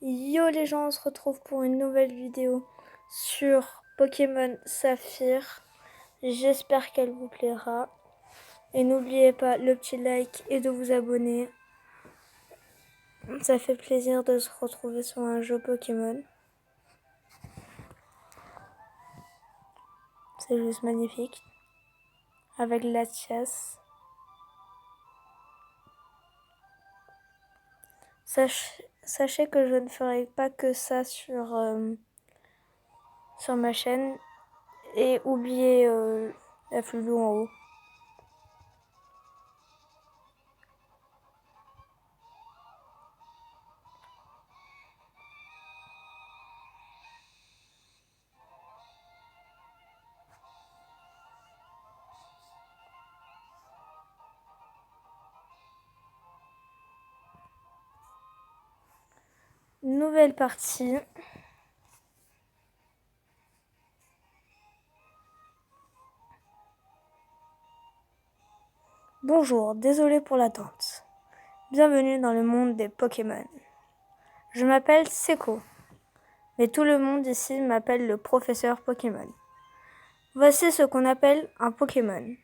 Yo les gens, on se retrouve pour une nouvelle vidéo sur Pokémon Saphir. J'espère qu'elle vous plaira. Et n'oubliez pas le petit like et de vous abonner. Ça fait plaisir de se retrouver sur un jeu Pokémon. C'est juste magnifique. Avec la chasse. Sachez que je ne ferai pas que ça sur ma chaîne. Et oubliez la flou en haut. Nouvelle partie. Bonjour, désolé pour l'attente. Bienvenue dans le monde des Pokémon. Je m'appelle Seko, mais tout le monde ici m'appelle le professeur Pokémon. Voici ce qu'on appelle un Pokémon.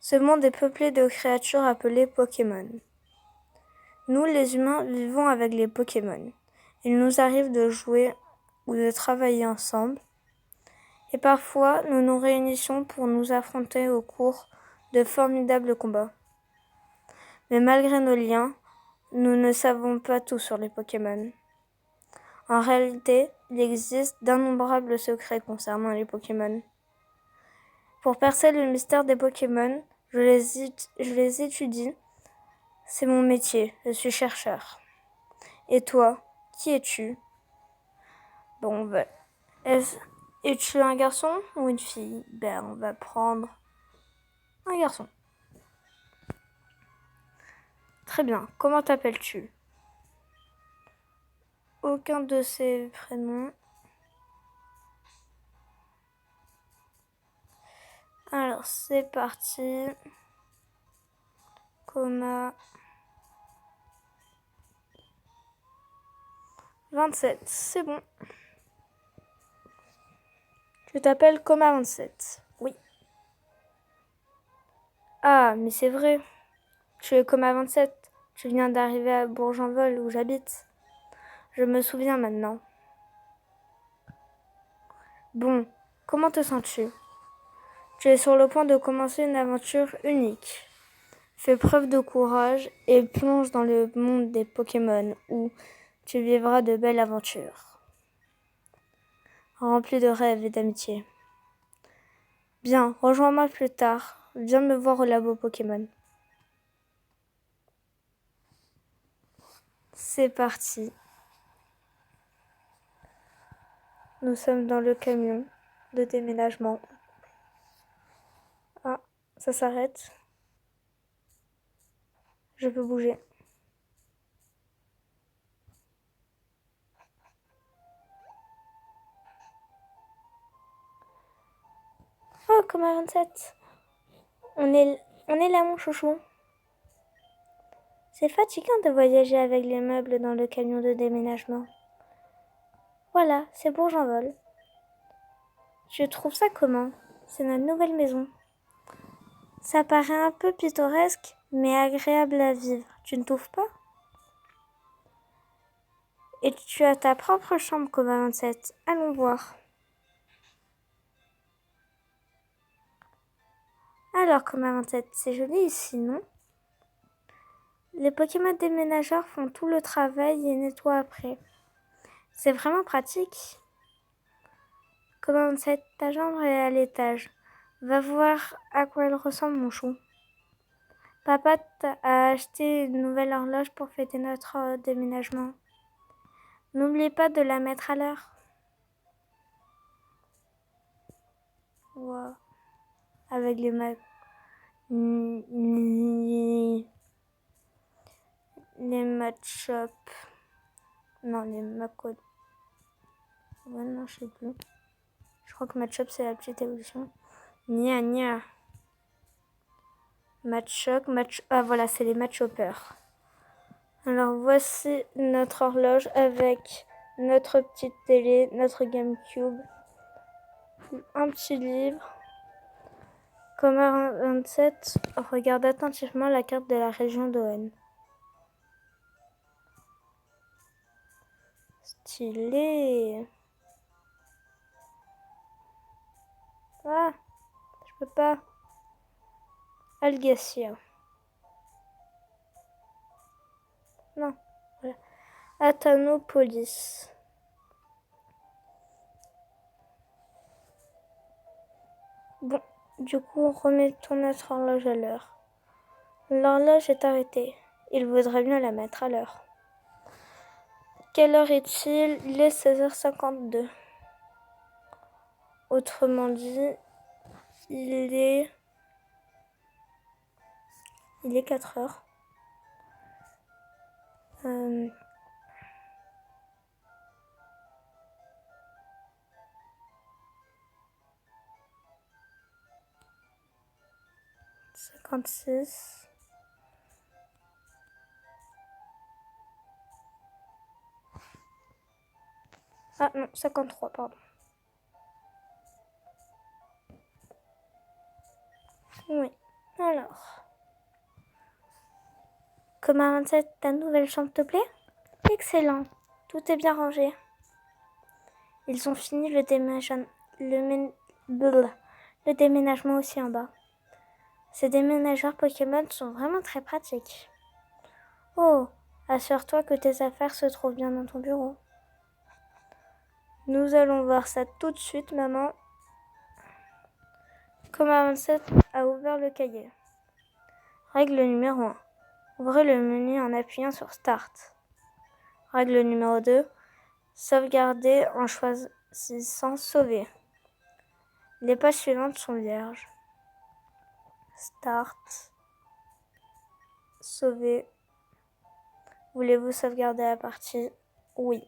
Ce monde est peuplé de créatures appelées Pokémon. Nous, les humains, vivons avec les Pokémon. Il nous arrive de jouer ou de travailler ensemble. Et parfois, nous nous réunissons pour nous affronter au cours de formidables combats. Mais malgré nos liens, nous ne savons pas tout sur les Pokémon. En réalité, il existe d'innombrables secrets concernant les Pokémon. Pour percer le mystère des Pokémon, je les étudie. C'est mon métier, je suis chercheur. Et toi, qui es-tu? Bon, es-tu un garçon ou une fille? On va prendre un garçon. Très bien, comment t'appelles-tu? Aucun de ces prénoms. Alors, c'est parti. Coma 27, c'est bon. Tu t'appelles Coma 27. Oui. Ah, mais c'est vrai. Tu es Coma 27. Tu viens d'arriver à Bourg-en-Val où j'habite. Je me souviens maintenant. Bon, comment te sens-tu? Tu es sur le point de commencer une aventure unique. Fais preuve de courage et plonge dans le monde des Pokémon où tu vivras de belles aventures, remplies de rêves et d'amitié. Bien, rejoins-moi plus tard. Viens me voir au labo Pokémon. C'est parti. Nous sommes dans le camion de déménagement. Ah, ça s'arrête. Je peux bouger. Oh, comme à 27. On est là, mon chouchou. C'est fatigant de voyager avec les meubles dans le camion de déménagement. Voilà, c'est Bourg-en-Val. Je trouve ça comment? C'est notre nouvelle maison. Ça paraît un peu pittoresque, mais agréable à vivre. Tu ne trouves pas? Et tu as ta propre chambre comme à 27. Allons voir. Alors, comme à 27, c'est joli ici, non? Les Pokémon déménageurs font tout le travail et nettoient après. C'est vraiment pratique. Comme à 27, ta chambre est à l'étage. Va voir à quoi elle ressemble, mon chou. Papa a acheté une nouvelle horloge pour fêter notre déménagement. N'oublie pas de la mettre à l'heure. Wow. Avec les Machop. Non, les Mako. Ouais, non, je sais plus. Je crois que Machop, c'est la petite évolution. Nia, nia. Machop, ah voilà, c'est les Machoppers. Alors voici notre horloge avec notre petite télé, notre GameCube, un petit livre. Coma 27 regarde attentivement la carte de la région d'Owen. Stylé. Ah, je peux pas. Algacia. Non, voilà. Athanopolis. Bon, du coup, remettons notre horloge à l'heure. L'horloge est arrêtée. Il vaudrait mieux la mettre à l'heure. Quelle heure est-il? Il est 16h52. Autrement dit, il est 4 heures. Euh... ...56... Ah non, 53, pardon. Oui, alors... Coma 27, ta nouvelle chambre te plaît? Excellent, tout est bien rangé. Ils ont fini le déménagement aussi en bas. Ces déménageurs Pokémon sont vraiment très pratiques. Oh, assure-toi que tes affaires se trouvent bien dans ton bureau. Nous allons voir ça tout de suite, maman. Coma 27 a ouvert le cahier. Règle numéro 1. Ouvrez le menu en appuyant sur Start. Règle numéro 2. Sauvegarder en choisissant Sauver. Les pages suivantes sont vierges. Start. Sauver. Voulez-vous sauvegarder la partie? Oui.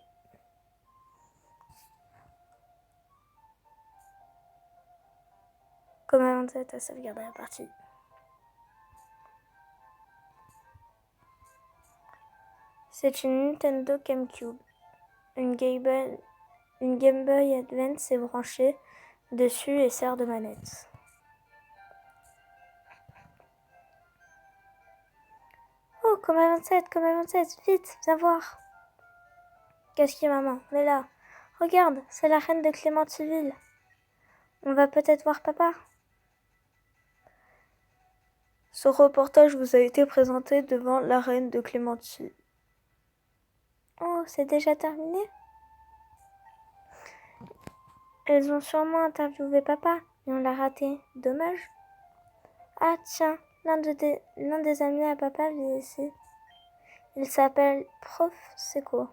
Coma 27 a sauvegardé la partie. C'est une Nintendo GameCube. Une Game Boy Advance est branchée dessus et sert de manette. Oh, Coma 27, vite, viens voir. Qu'est-ce qui est, maman? On est là. Regarde, c'est la reine de Clémentiville. On va peut-être voir papa. Ce reportage vous a été présenté devant la reine de Clémentiville. Oh, c'est déjà terminé? Elles ont sûrement interviewé papa, mais on l'a raté. Dommage. Ah tiens, l'un des amis à papa vit ici. Il s'appelle Prof Seco.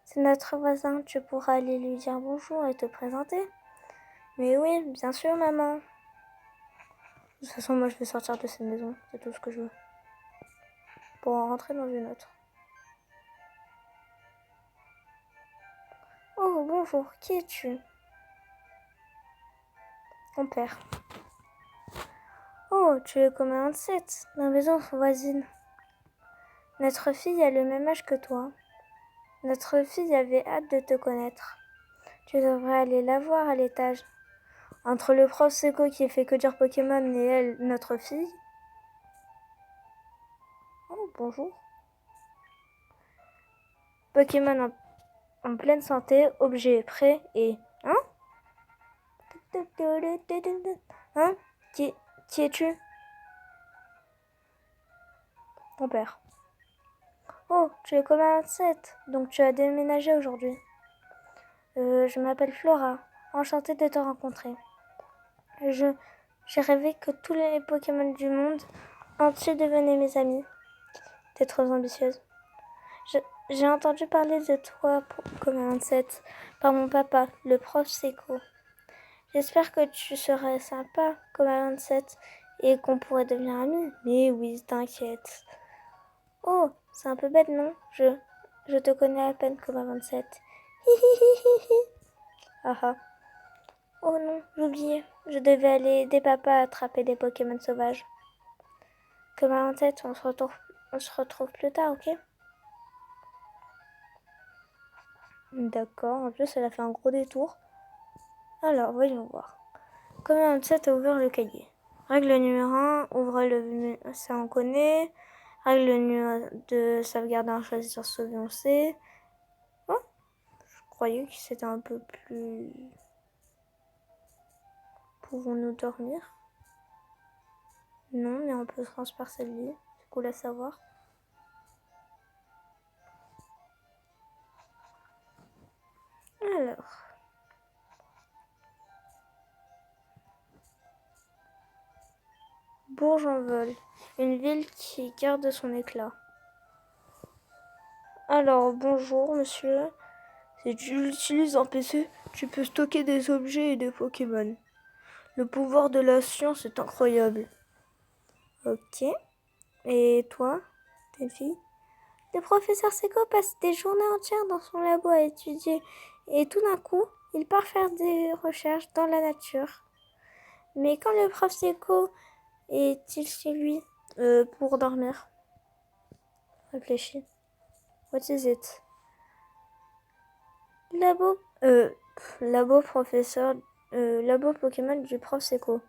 C'est notre voisin, tu pourras aller lui dire bonjour et te présenter. Mais oui, bien sûr, maman. De toute façon, moi je vais sortir de cette maison, c'est tout ce que je veux. Pour en rentrer dans une autre. Oh, bonjour, qui es-tu? Mon père. Oh, tu es comme un 27, la maison voisine. Notre fille a le même âge que toi. Notre fille avait hâte de te connaître. Tu devrais aller la voir à l'étage. Entre le prof Seco qui fait que dire Pokémon et elle, notre fille. Oh, bonjour. Pokémon en pleine santé, objet prêt et... Hein? Hein? Qui es-tu? Ton père. Oh, tu es comme un 27, donc tu as déménagé aujourd'hui. Je m'appelle Flora. Enchantée de te rencontrer. J'ai rêvé que tous les Pokémon du monde entier devenaient mes amis. T'es trop ambitieuse. J'ai entendu parler de toi comme un 27 par mon papa, le prof Seco. J'espère que tu serais sympa comme un 27 et qu'on pourrait devenir amis. Mais oui, t'inquiète. Oh, c'est un peu bête, non? Je te connais à peine comme un 27. Ah ah. Oh non, j'oubliais. Je devais aller aider papa à attraper des Pokémon sauvages. Comme un 27, On se retrouve plus tard, ok? D'accord, en plus elle a fait un gros détour. Alors, voyons voir. Comment 27 a ouvert le cahier. Règle numéro 1, ouvre le... Ça on connaît. Règle numéro 2, sauvegarder un choisir sauvegarder. Oh, je croyais que c'était un peu plus... Pouvons-nous dormir? Non, mais on peut transpercer le lit. C'est cool à savoir. Alors... Bourges-en-Val, une ville qui garde son éclat. Alors, bonjour monsieur. Si tu utilises un PC, tu peux stocker des objets et des Pokémon. Le pouvoir de la science est incroyable. Ok. Et toi, t'es une fille? Le professeur Seco passe des journées entières dans son labo à étudier. Et tout d'un coup, il part faire des recherches dans la nature. Mais quand le prof Seco est-il chez lui pour dormir? Réfléchis. What is it? Labo professeur, labo Pokémon du prof Seco.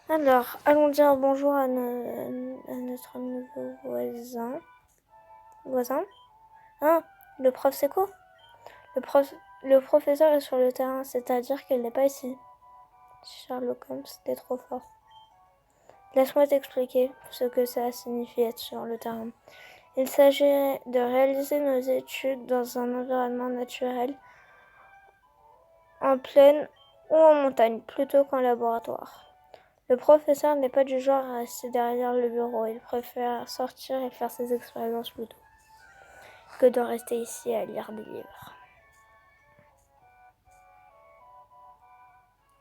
Alors, allons dire bonjour à notre nouveau voisin. Hein? Le prof Seco? Le professeur est sur le terrain, c'est-à-dire qu'il n'est pas ici. Sherlock Holmes, t'es trop fort. Laisse-moi t'expliquer ce que ça signifie être sur le terrain. Il s'agit de réaliser nos études dans un environnement naturel, en plaine ou en montagne, plutôt qu'en laboratoire. Le professeur n'est pas du genre à rester derrière le bureau. Il préfère sortir et faire ses expériences plutôt que de rester ici à lire des livres.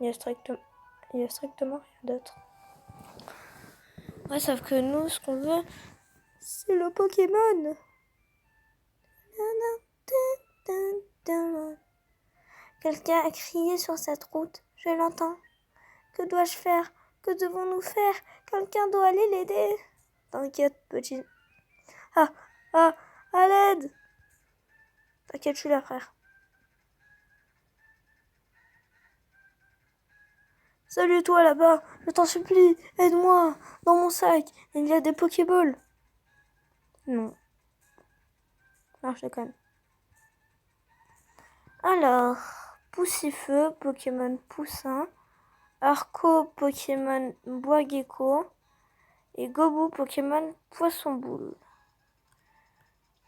Il y a strictement rien d'autre. Ouais, sauf que nous, ce qu'on veut, c'est le Pokémon. Quelqu'un a crié sur cette route. Je l'entends. Que dois-je faire? Que devons-nous faire? Quelqu'un doit aller l'aider. T'inquiète, petit. Ah, à l'aide! T'inquiète, je suis là, frère. Salut toi là-bas, je t'en supplie, aide-moi. Dans mon sac, il y a des Pokéballs. Non. Non, je déconne. Alors, Poussifeu, Pokémon Poussin. Arco, Pokémon Bois Gecko. Et Gobu, Pokémon Poisson Boule.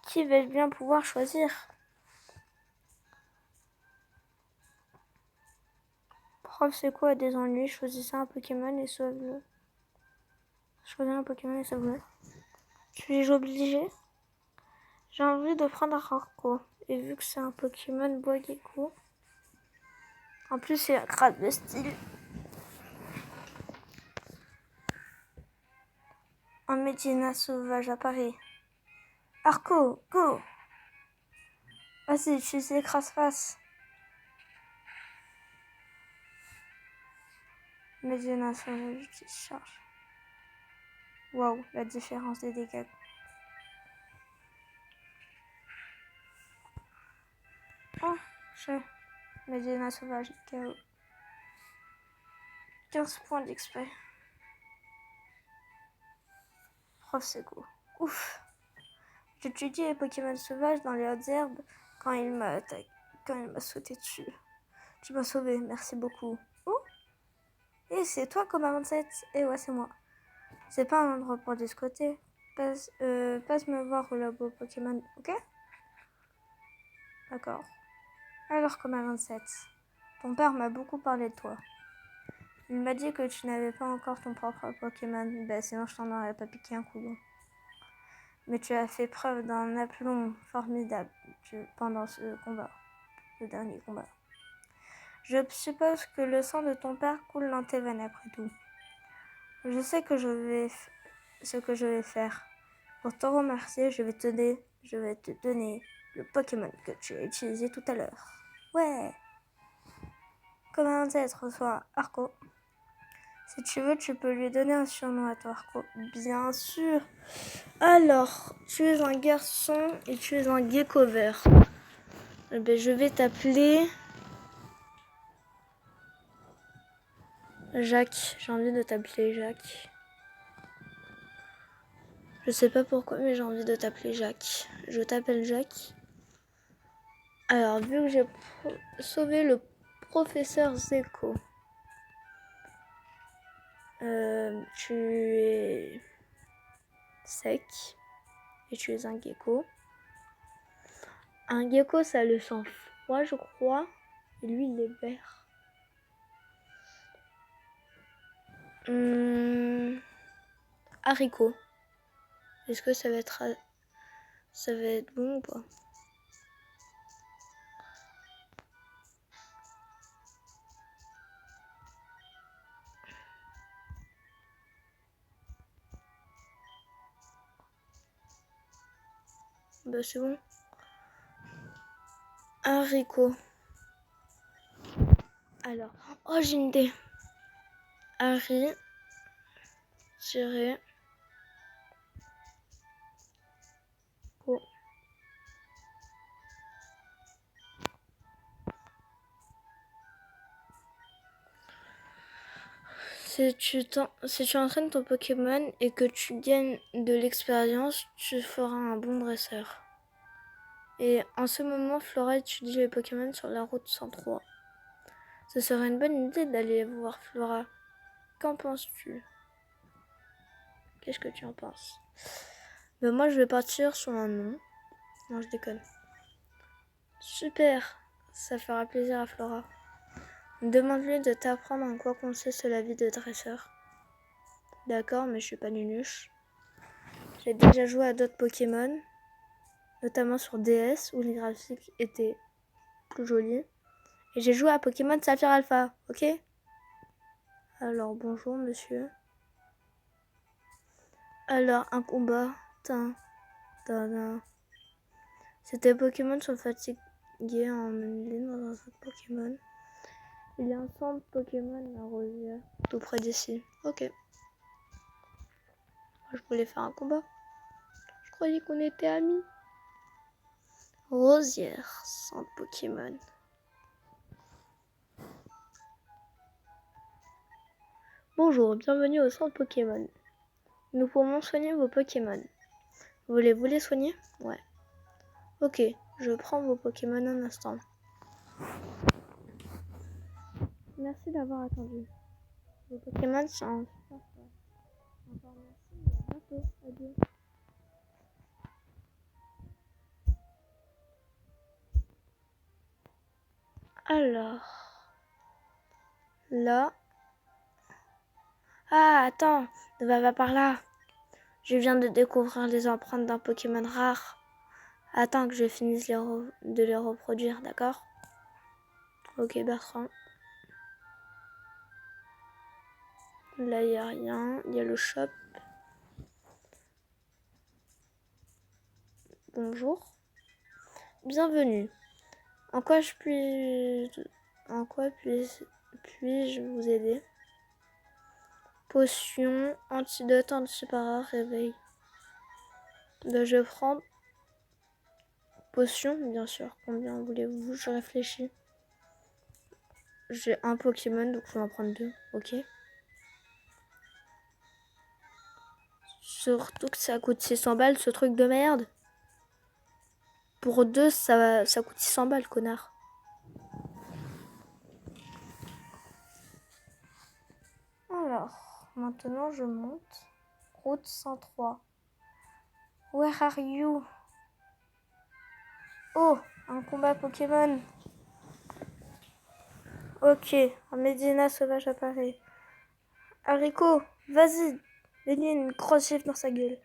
Qui vais-je bien pouvoir choisir? Prof, c'est quoi à des ennuis? Choisissez un Pokémon et sauve-le. Choisissez un Pokémon et sauve-le. Suis-je obligé? J'ai envie de prendre un Arco. Et vu que c'est un Pokémon Bois Gecko, en plus il a grade de style. Un Medina sauvage à Paris. Arco, go! Vas-y, utilise l'écrase-face. Medina sauvage qui charge. Waouh, la différence des dégâts. Oh, Medina sauvage KO. 15 points d'XP. Prof, c'est cool. Ouf! J'étudie les Pokémon sauvages dans les hautes herbes quand il m'a sauté dessus. Tu m'as sauvé, merci beaucoup. Oh! Et c'est toi comme 27? Et ouais, c'est moi. C'est pas un endroit pour discuter. Passe me voir au labo Pokémon, ok? D'accord. Alors, comme à 27, ton père m'a beaucoup parlé de toi. Il m'a dit que tu n'avais pas encore ton propre Pokémon. Ben, sinon je t'en aurais pas piqué un coup. Mais tu as fait preuve d'un aplomb formidable pendant ce combat, le dernier combat. Je suppose que le sang de ton père coule dans tes veines après tout. Je sais que ce que je vais faire. Pour te remercier, je vais te donner le Pokémon que tu as utilisé tout à l'heure. Ouais. Comme un être reçoit Arco. Si tu veux, tu peux lui donner un surnom à toi, Arco. Bien sûr. Alors, tu es un garçon et tu es un gecko vert. Eh ben, je vais t'appeler Jacques. J'ai envie de t'appeler Jacques. Je sais pas pourquoi, mais j'ai envie de t'appeler Jacques. Je t'appelle Jacques. Alors, vu que j'ai sauvé le professeur Zeko, tu es sec et tu es un gecko. Un gecko, ça a le sang froid, je crois. Et lui, il est vert. Haricot. Est-ce que ça va être bon ou pas? Bah c'est bon. Haricot. Alors, oh j'ai une idée. Harry tiré co. Si tu entraînes ton Pokémon et que tu gagnes de l'expérience, tu feras un bon dresseur. Et en ce moment, Flora étudie les Pokémon sur la route 103. Ce serait une bonne idée d'aller voir Flora. Qu'en penses-tu? Qu'est-ce que tu en penses? Ben moi, je vais partir sur un nom. Non, je déconne. Super! Ça fera plaisir à Flora. Demande-lui de t'apprendre en quoi consiste la vie de dresseur. D'accord, mais je suis pas nunuche. J'ai déjà joué à d'autres Pokémon, notamment sur DS où les graphiques étaient plus jolis. Et j'ai joué à Pokémon Saphir Alpha, ok? Alors bonjour monsieur. Alors un combat. C'était Pokémon sont fatigués en une ligne dans un centre Pokémon. Il y a un centre Pokémon à Rosière, tout près d'ici. Ok. Je voulais faire un combat. Je croyais qu'on était amis. Rosière, centre Pokémon. Bonjour, bienvenue au centre Pokémon. Nous pouvons soigner vos Pokémon. Voulez-vous les soigner? Ouais. Ok, je prends vos Pokémon un instant. Merci d'avoir attendu. Vos Pokémon sont super forts. Encore merci et à bientôt. Adieu. Alors, là. Ah, attends, ne va pas par là. Je viens de découvrir les empreintes d'un Pokémon rare. Attends que je finisse de les reproduire, d'accord? Ok, Bertrand. Là, il n'y a rien. Il y a le shop. Bonjour. Bienvenue. En quoi puis-je vous aider? Potion, antidote, antipara, réveil. Ben, je prends potion, bien sûr. Combien voulez-vous? Je réfléchis. J'ai un Pokémon, donc je vais en prendre 2. Ok. Surtout que ça coûte 600 balles, ce truc de merde. Pour 2, ça coûte 600 balles, connard. Alors, maintenant je monte. Route 103. Where are you? Oh, un combat Pokémon. Ok, un Médina sauvage apparaît. Haricot, vas-y. Mets-lui une grosse gifle dans sa gueule.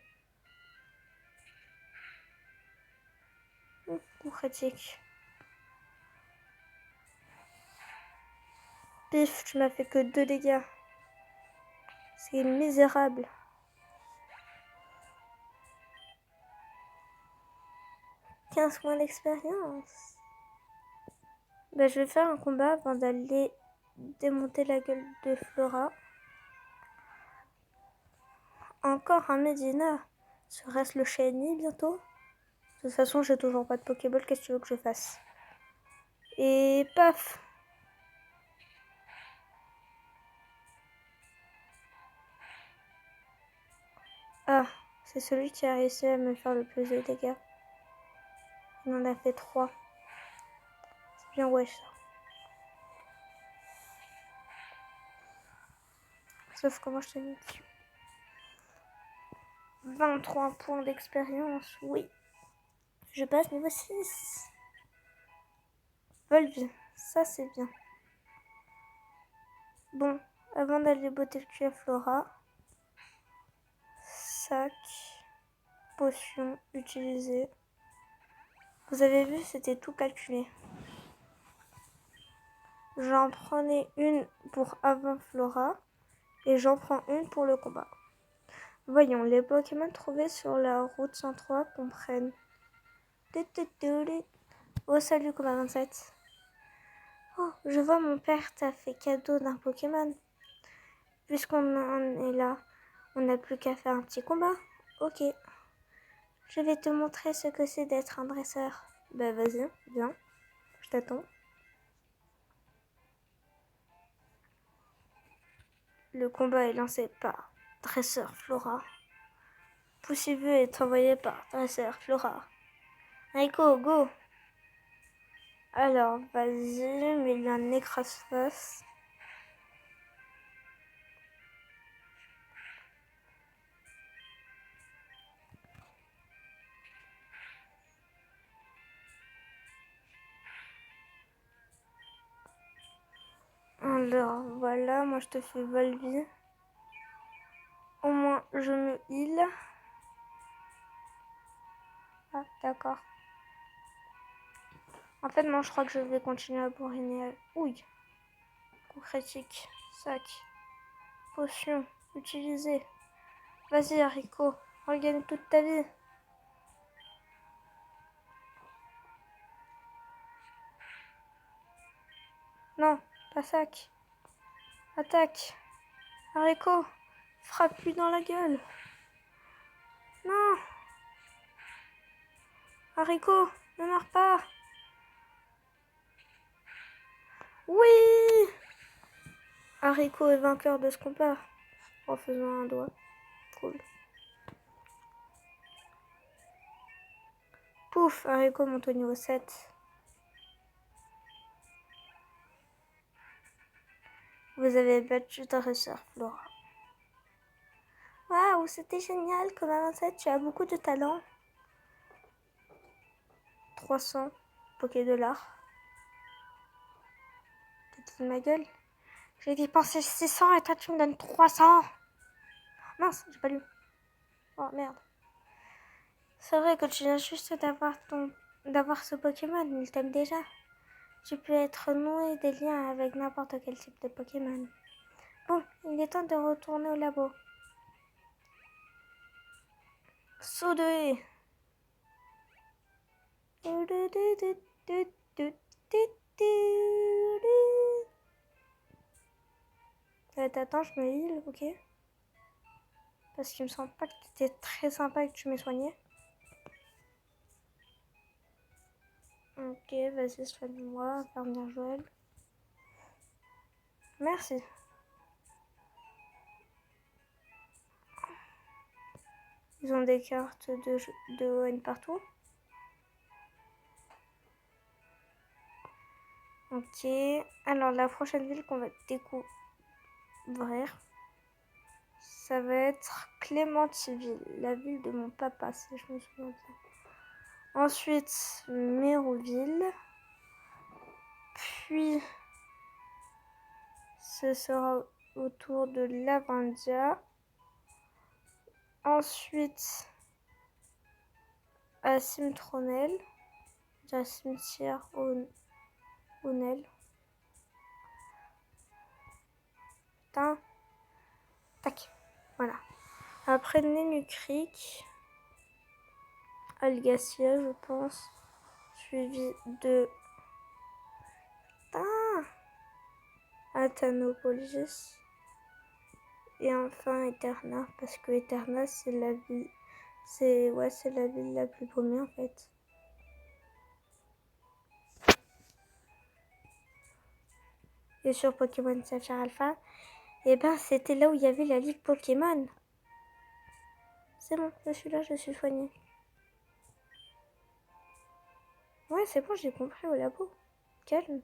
Coup critique. Pif, tu m'as fait que 2 dégâts. C'est misérable. « 15 points d'expérience. Ben, je vais faire un combat avant d'aller démonter la gueule de Flora. Encore un Medina. Serait-ce le Shiny bientôt? De toute façon, j'ai toujours pas de Pokéball. Qu'est-ce que tu veux que je fasse? Et paf! Ah, c'est celui qui a réussi à me faire le plus de dégâts. Il en a fait 3. C'est bien wesh ça. Sauf que moi je te dis dessus. 23 points d'expérience, oui. Je passe niveau 6. Volvie, ça c'est bien. Bon, avant d'aller botter le cul à Flora, sac, potion utilisée. Vous avez vu, c'était tout calculé. J'en prenais une pour avant Flora et j'en prends une pour le combat. Voyons, les Pokémon trouvés sur la route 103 comprennent. Oh, salut, combat 27. Oh, je vois mon père t'a fait cadeau d'un Pokémon. Puisqu'on en est là, on n'a plus qu'à faire un petit combat. Ok. Je vais te montrer ce que c'est d'être un dresseur. Bah vas-y, viens. Je t'attends. Le combat est lancé par Dresseur Flora. Poussiveux est envoyé par Dresseur Flora. Rico, go! Alors, vas-y, mets-lui un écrase-face. Alors, voilà, moi je te fais Volvie. Au moins, je me heal. Ah, d'accord. En fait, non, je crois que je vais continuer à bourriner. Ouille. Coup critique. Sac. Potion. Utilisée. Vas-y, haricot. Regagne toute ta vie. Non, pas sac. Attaque. Haricot. Frappe-lui dans la gueule. Non. Haricot, ne meurs pas. Oui. Haricot est vainqueur de ce combat. En faisant un doigt. Cool. Pouf, Haricot monte au niveau 7. Vous avez battu Dresseur Flora. Waouh, c'était génial, comme à 27, tu as beaucoup de talent. 300 Poké-dollars. Tu te fous de ma gueule? J'ai dépensé 600 et toi tu me donnes 300. Mince, j'ai pas lu. Oh merde. C'est vrai que tu viens juste d'avoir ce Pokémon, il t'aime déjà. Tu peux être noué des liens avec n'importe quel type de Pokémon. Bon, il est temps de retourner au labo. Saut de haie. Attends, je me heal, ok? Parce qu'il me semble pas que c'était très sympa que tu m'aies soigné. Ok, vas-y, soigne-moi, Fermière Joël. Merci. Ils ont des cartes de ON partout. Ok, alors la prochaine ville qu'on va découvrir, ça va être Clémentiville, la ville de mon papa, si je me souviens bien. Ensuite, Méroville. Puis, ce sera autour de Lavandia. Ensuite, à Cimtronel, à Cimetière Onel. Putain. Tac. Voilà. Après Nénucric, Algacia, je pense. Suivi de Athanopolis. Et enfin Eterna, parce que Eterna c'est la ville, c'est la ville la plus paumée en fait. Et sur Pokémon Saphir Alpha, et ben c'était là où il y avait la Ligue Pokémon. C'est bon, je suis là, je suis soignée. Ouais, c'est bon, j'ai compris au labo. Calme.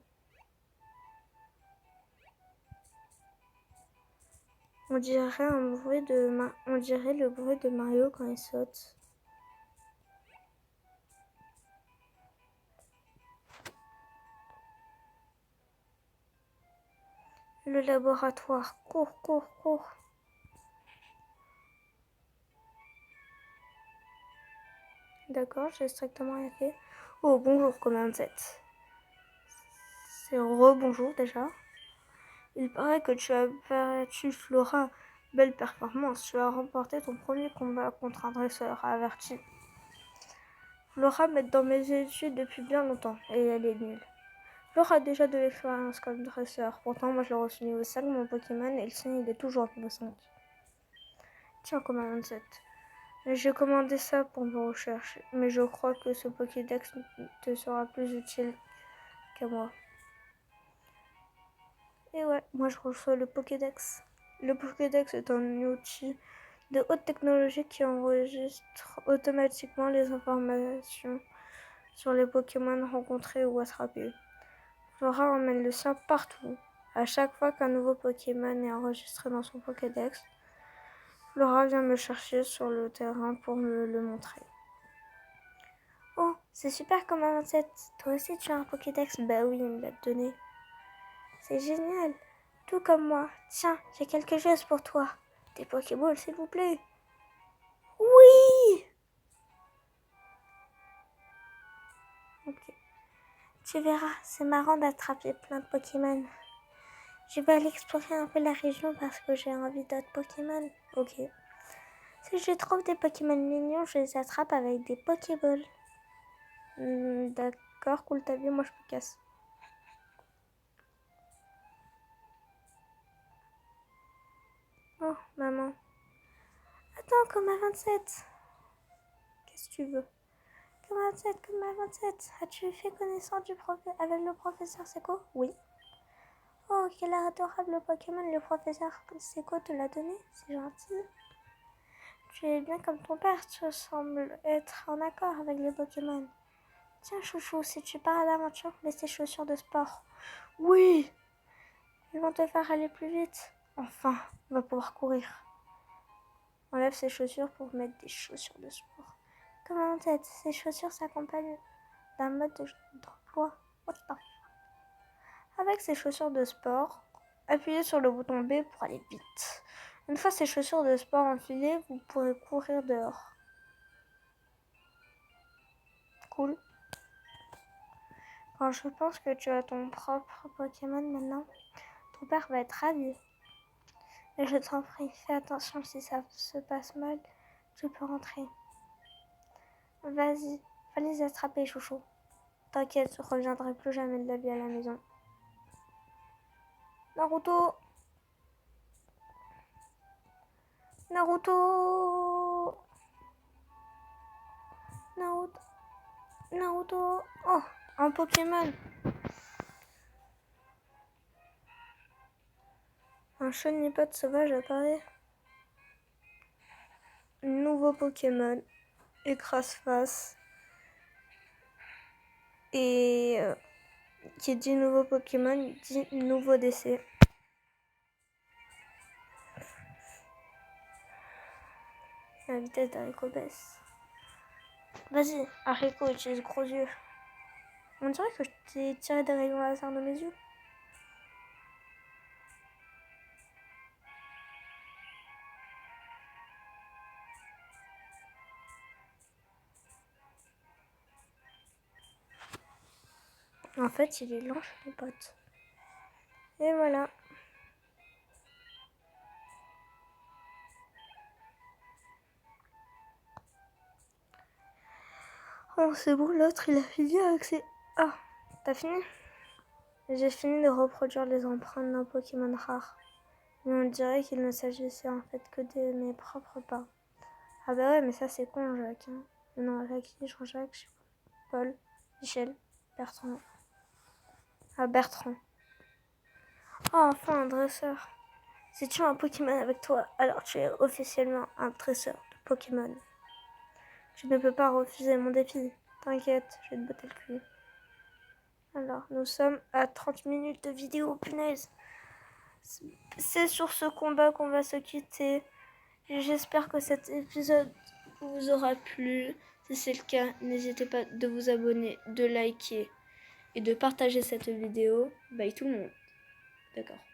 On dirait le bruit de Mario quand il saute. Le laboratoire. Cours, cours, cours. D'accord, j'ai strictement rien fait. Oh, bonjour, Command 7. C'est re-bonjour déjà. Il paraît que tu as battu Flora. Belle performance. Tu as remporté ton premier combat contre un dresseur, averti. Flora m'aide dans mes études depuis bien longtemps et elle est nulle. Flora a déjà de l'expérience comme dresseur. Pourtant, moi je l'ai reçu niveau 5, mon Pokémon, et le sien il est toujours niveau 5. Tiens, Command 7. J'ai commandé ça pour mes recherches, mais je crois que ce Pokédex te sera plus utile qu'à moi. Et ouais, moi je reçois le Pokédex. Le Pokédex est un outil de haute technologie qui enregistre automatiquement les informations sur les Pokémon rencontrés ou attrapés. Flora emmène le sien partout. À chaque fois qu'un nouveau Pokémon est enregistré dans son Pokédex, Flora vient me chercher sur le terrain pour me le montrer. Oh, c'est super comme un 27. Toi aussi tu as un Pokédex? Bah oui, il me l'a donné. C'est génial. Tout comme moi. Tiens, j'ai quelque chose pour toi. Des Pokéballs, s'il vous plaît. Oui! Ok. Tu verras, c'est marrant d'attraper plein de Pokémon. Je vais aller explorer un peu la région parce que j'ai envie d'autres Pokémon. Ok. Si je trouve des Pokémon mignons, je les attrape avec des Pokéballs. D'accord, cool, t'as vu, moi je me casse. Oh, maman. Attends, comme à 27. Qu'est-ce que tu veux? Comme à 27, comme à 27. As-tu fait connaissance avec le professeur Seco? Oui. Oh, quel adorable Pokémon, le professeur Seco te l'a donné? C'est gentil. Tu es bien comme ton père, tu sembles être en accord avec les Pokémon. Tiens, chouchou, si tu pars à l'aventure, laisse tes chaussures de sport. Oui! Ils vont te faire aller plus vite. Enfin, on va pouvoir courir. Enlève ses chaussures pour mettre des chaussures de sport. Comme en tête, ces chaussures s'accompagnent d'un mode d'emploi. Avec ces chaussures de sport, appuyez sur le bouton B pour aller vite. Une fois ces chaussures de sport enfilées, vous pourrez courir dehors. Cool. Quand je pense que tu as ton propre Pokémon maintenant, ton père va être ravi. Et je t'en prie, fais attention si ça se passe mal, tu peux rentrer. Vas-y, va les attraper, chouchou. T'inquiète, je reviendrai plus jamais de la vie à la maison. Naruto! Naruto! Naruto! Naruto! Oh, un Pokémon! Un Chonipod sauvage apparaît. Nouveau Pokémon. Écrase-face. Et qui dit nouveau Pokémon dit nouveau décès. La vitesse d'Haricot baisse. Vas-y, Haricot utilise gros yeux. On dirait que je t'ai tiré des rayons laser de mes yeux. En fait, il est lent, mes potes. Et voilà. Oh, c'est bon, l'autre, il a fini avec ses... Ah, t'as fini? J'ai fini de reproduire les empreintes d'un Pokémon rare. Mais on dirait qu'il ne s'agissait en fait que de mes propres pas. Ah bah ouais, mais ça c'est con, Jacques. Hein. Non, Jacques, Jean-Jacques, Paul, Michel, Bertrand. Ah, Bertrand. Oh, enfin un dresseur. Si tu as un Pokémon avec toi, alors tu es officiellement un dresseur de Pokémon. Tu ne peux pas refuser mon défi. T'inquiète, je vais te botter le cul. Alors, nous sommes à 30 minutes de vidéo, punaise. C'est sur ce combat qu'on va se quitter. J'espère que cet épisode vous aura plu. Si c'est le cas, n'hésitez pas de vous abonner, de liker et de partager cette vidéo. Bye tout le monde. D'accord.